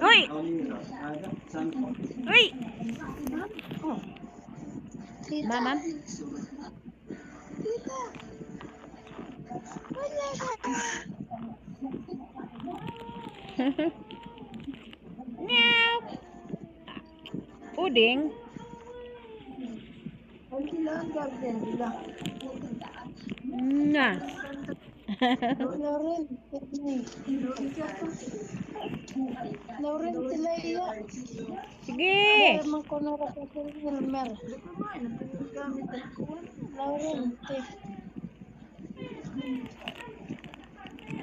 Uy! Uy! Mama? Meow! Uding? Nga. Lauren Tilaya. Sige. Memang kono ra ko Wilmer. Lauren.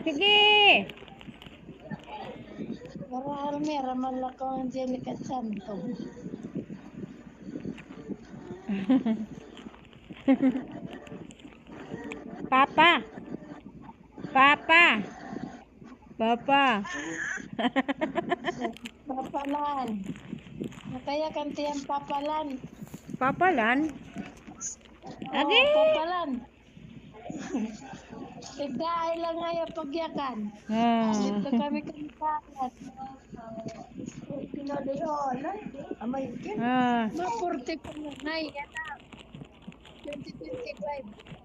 Sige. Para Almer malako Angelica Santo. Papa. Papa. Papa. Papalan. Kaya kantiyan papalan. Papalan? Agi. Papalan. Tigdaay lang ay pagyakan. Dito kami kantahan. Amay kin. Mapurti pa na yan na. 2025.